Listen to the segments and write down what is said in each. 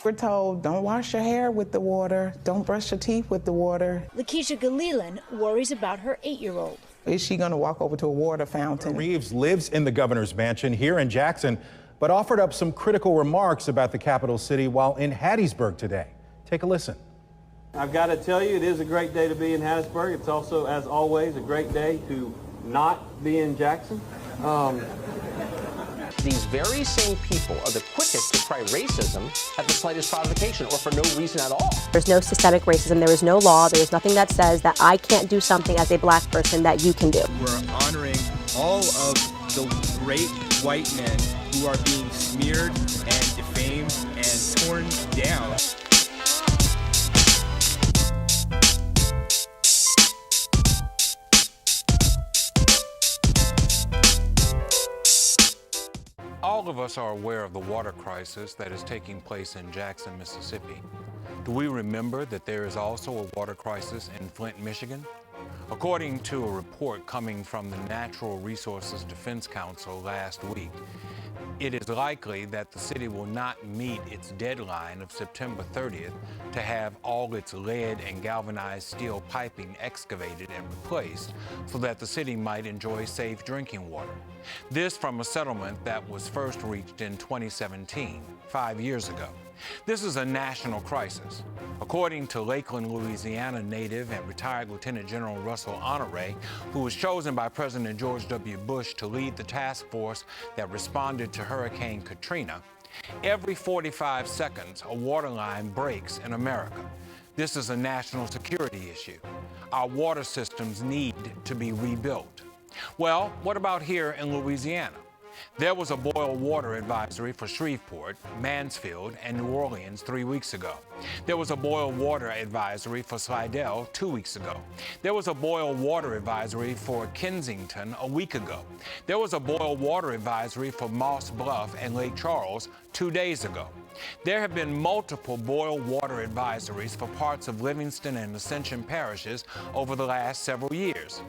We're told, don't wash your hair with the water, don't brush your teeth with the water. Lakeisha Galilan worries about her 8-year-old. Is she going to walk over to a water fountain? Reeves lives in the governor's mansion here in Jackson, but offered up some critical remarks about the capital city while in Hattiesburg today. Take a listen. I've got to tell you, it is a great day to be in Hattiesburg. It's also, as always, a great day to not be in Jackson. These very same people are the quickest to cry racism at the slightest provocation or for no reason at all. There's no systemic racism. There is no law. There is nothing that says that I can't do something as a black person that you can do. We're honoring all of the great white men who are being smeared and defamed and torn down. All of us are aware of the water crisis that is taking place in Jackson, Mississippi. Do we remember that there is also a water crisis in Flint, Michigan? According to a report coming from the Natural Resources Defense Council last week, it is likely that the city will not meet its deadline of September 30th to have all its lead and galvanized steel piping excavated and replaced so that the city might enjoy safe drinking water. This from a settlement that was first reached in 2017, 5 years ago. This is a national crisis. According to Lakeland, Louisiana native and retired Lieutenant General Russell Honore, who was chosen by President George W. Bush to lead the task force that responded to Hurricane Katrina, every 45 seconds a water line breaks in America. This is a national security issue. Our water systems need to be rebuilt. Well, what about here in Louisiana? There was a boil water advisory for Shreveport, Mansfield, and New Orleans 3 weeks ago. There was a boil water advisory for Slidell 2 weeks ago. There was a boil water advisory for Kensington a week ago. There was a boil water advisory for Moss Bluff and Lake Charles 2 days ago. There have been multiple boil water advisories for parts of Livingston and Ascension parishes over the last several years.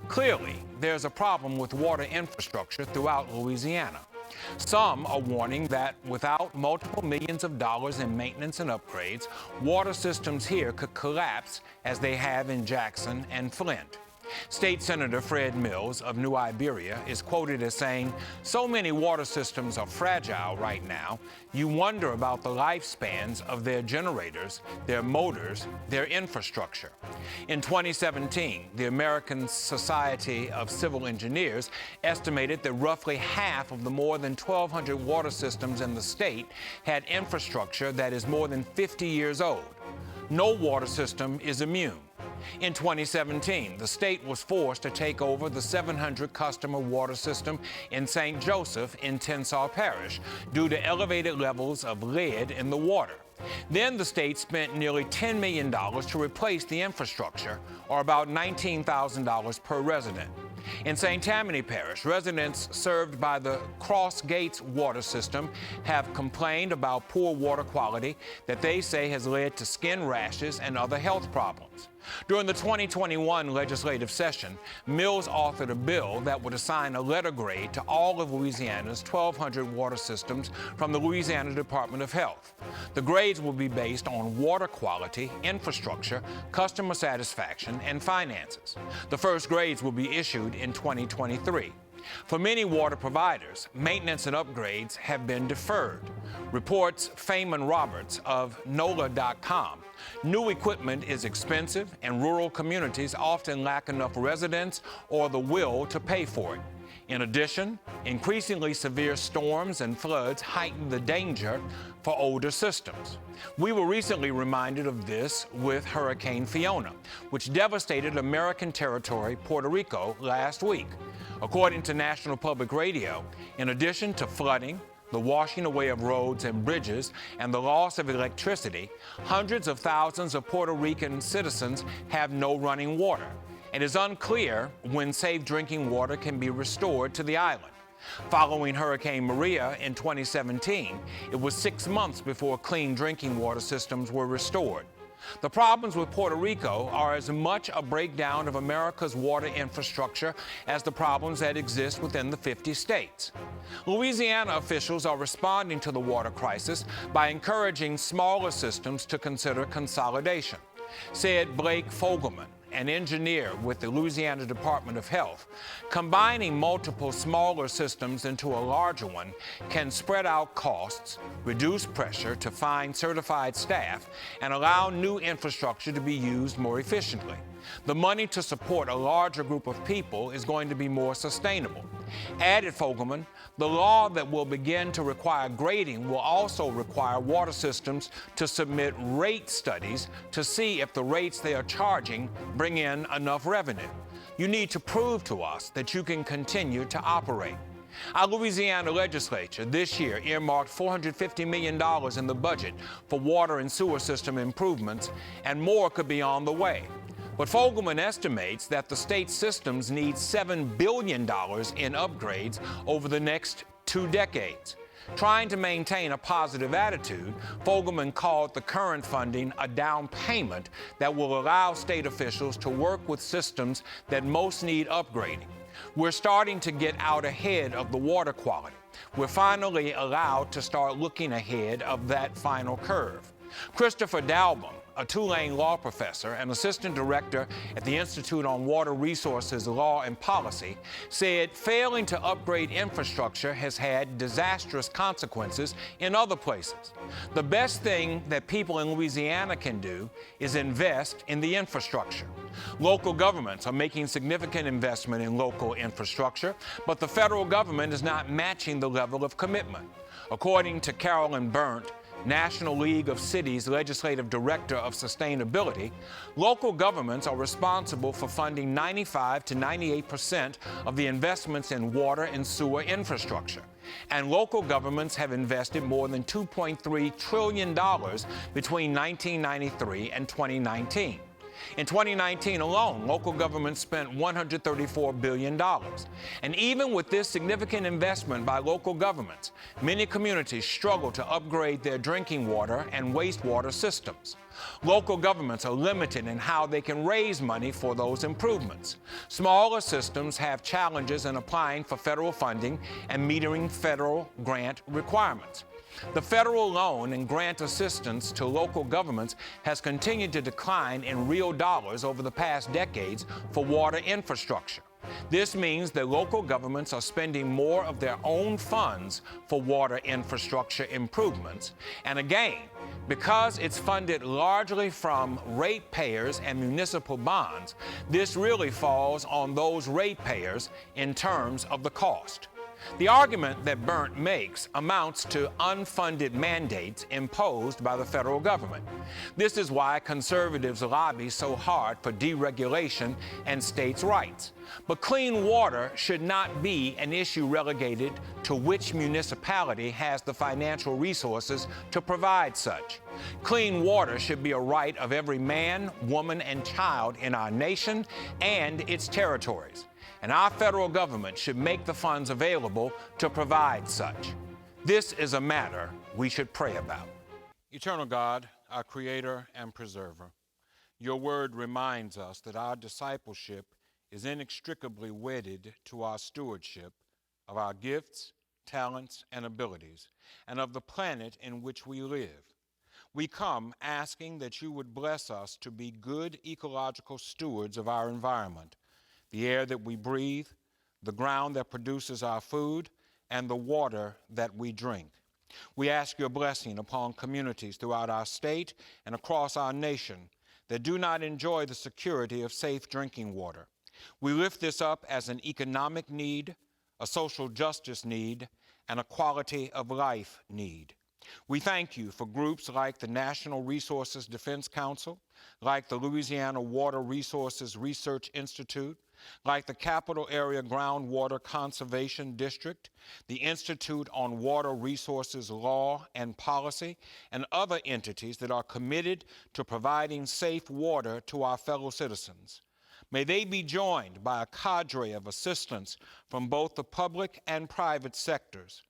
Clearly, there's a problem with water infrastructure throughout Louisiana. Some are warning that without multiple millions of dollars in maintenance and upgrades, water systems here could collapse as they have in Jackson and Flint. State Senator Fred Mills of New Iberia is quoted as saying, "So many water systems are fragile right now, you wonder about the lifespans of their generators, their motors, their infrastructure." In 2017, the American Society of Civil Engineers estimated that roughly half of the more than 1,200 water systems in the state had infrastructure that is more than 50 years old. No water system is immune. In 2017, the state was forced to take over the 700-customer water system in St. Joseph in Tensas Parish due to elevated levels of lead in the water. Then the state spent nearly $10 million to replace the infrastructure, or about $19,000 per resident. In St. Tammany Parish, residents served by the Cross Gates water system have complained about poor water quality that they say has led to skin rashes and other health problems. During the 2021 legislative session, Mills authored a bill that would assign a letter grade to all of Louisiana's 1,200 water systems from the Louisiana Department of Health. The grades will be based on water quality, infrastructure, customer satisfaction, and finances. The first grades will be issued in 2023. For many water providers, maintenance and upgrades have been deferred. Reports Feynman Roberts of NOLA.com. New equipment is expensive, and rural communities often lack enough residents or the will to pay for it. In addition, increasingly severe storms and floods heighten the danger for older systems. We were recently reminded of this with Hurricane Fiona, which devastated American territory, Puerto Rico, last week. According to National Public Radio, in addition to flooding, the washing away of roads and bridges, and the loss of electricity, hundreds of thousands of Puerto Rican citizens have no running water. It is unclear when safe drinking water can be restored to the island. Following Hurricane Maria in 2017, it was 6 months before clean drinking water systems were restored. The problems with Puerto Rico are as much a breakdown of America's water infrastructure as the problems that exist within the 50 states. Louisiana officials are responding to the water crisis by encouraging smaller systems to consider consolidation, said Blake Fogelman, an engineer with the Louisiana Department of Health. Combining multiple smaller systems into a larger one can spread out costs, reduce pressure to find certified staff, and allow new infrastructure to be used more efficiently. The money to support a larger group of people is going to be more sustainable. Added Fogelman, the law that will begin to require grading will also require water systems to submit rate studies to see if the rates they are charging bring in enough revenue. You need to prove to us that you can continue to operate. Our Louisiana legislature this year earmarked $450 million in the budget for water and sewer system improvements, and more could be on the way. But Fogelman estimates that the state systems need $7 billion in upgrades over the next 2 decades. Trying to maintain a positive attitude, Fogelman called the current funding a down payment that will allow state officials to work with systems that most need upgrading. We're starting to get out ahead of the water quality. We're finally allowed to start looking ahead of that final curve. Christopher Dalbum, a Tulane law professor and assistant director at the Institute on Water Resources, Law and Policy, said failing to upgrade infrastructure has had disastrous consequences in other places. The best thing that people in Louisiana can do is invest in the infrastructure. Local governments are making significant investment in local infrastructure, but the federal government is not matching the level of commitment. According to Carolyn Berndt, National League of Cities Legislative Director of Sustainability, local governments are responsible for funding 95 to 98% of the investments in water and sewer infrastructure. And local governments have invested more than $2.3 trillion between 1993 and 2019. In 2019 alone, local governments spent $134 billion. And even with this significant investment by local governments, many communities struggle to upgrade their drinking water and wastewater systems. Local governments are limited in how they can raise money for those improvements. Smaller systems have challenges in applying for federal funding and meeting federal grant requirements. The federal loan and grant assistance to local governments has continued to decline in real dollars over the past decades for water infrastructure. This means that local governments are spending more of their own funds for water infrastructure improvements. And again, because it's funded largely from ratepayers and municipal bonds, this really falls on those ratepayers in terms of the cost. The argument that Berndt makes amounts to unfunded mandates imposed by the federal government. This is why conservatives lobby so hard for deregulation and states' rights. But clean water should not be an issue relegated to which municipality has the financial resources to provide such. Clean water should be a right of every man, woman, and child in our nation and its territories. And our federal government should make the funds available to provide such. This is a matter we should pray about. Eternal God, our Creator and Preserver, your word reminds us that our discipleship is inextricably wedded to our stewardship of our gifts, talents, and abilities, and of the planet in which we live. We come asking that you would bless us to be good ecological stewards of our environment, the air that we breathe, the ground that produces our food, and the water that we drink. We ask your blessing upon communities throughout our state and across our nation that do not enjoy the security of safe drinking water. We lift this up as an economic need, a social justice need, and a quality of life need. We thank you for groups like the National Resources Defense Council, like the Louisiana Water Resources Research Institute, like the Capital Area Groundwater Conservation District, the Institute on Water Resources Law and Policy, and other entities that are committed to providing safe water to our fellow citizens. May they be joined by a cadre of assistants from both the public and private sectors.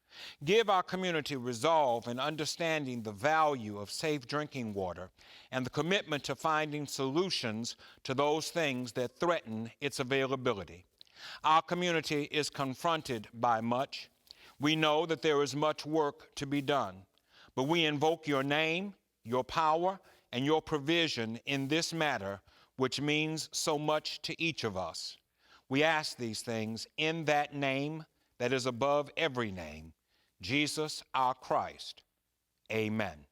Give our community resolve in understanding the value of safe drinking water and the commitment to finding solutions to those things that threaten its availability. Our community is confronted by much. We know that there is much work to be done, but we invoke your name, your power, and your provision in this matter, which means so much to each of us. We ask these things in that name that is above every name, Jesus our Christ. Amen.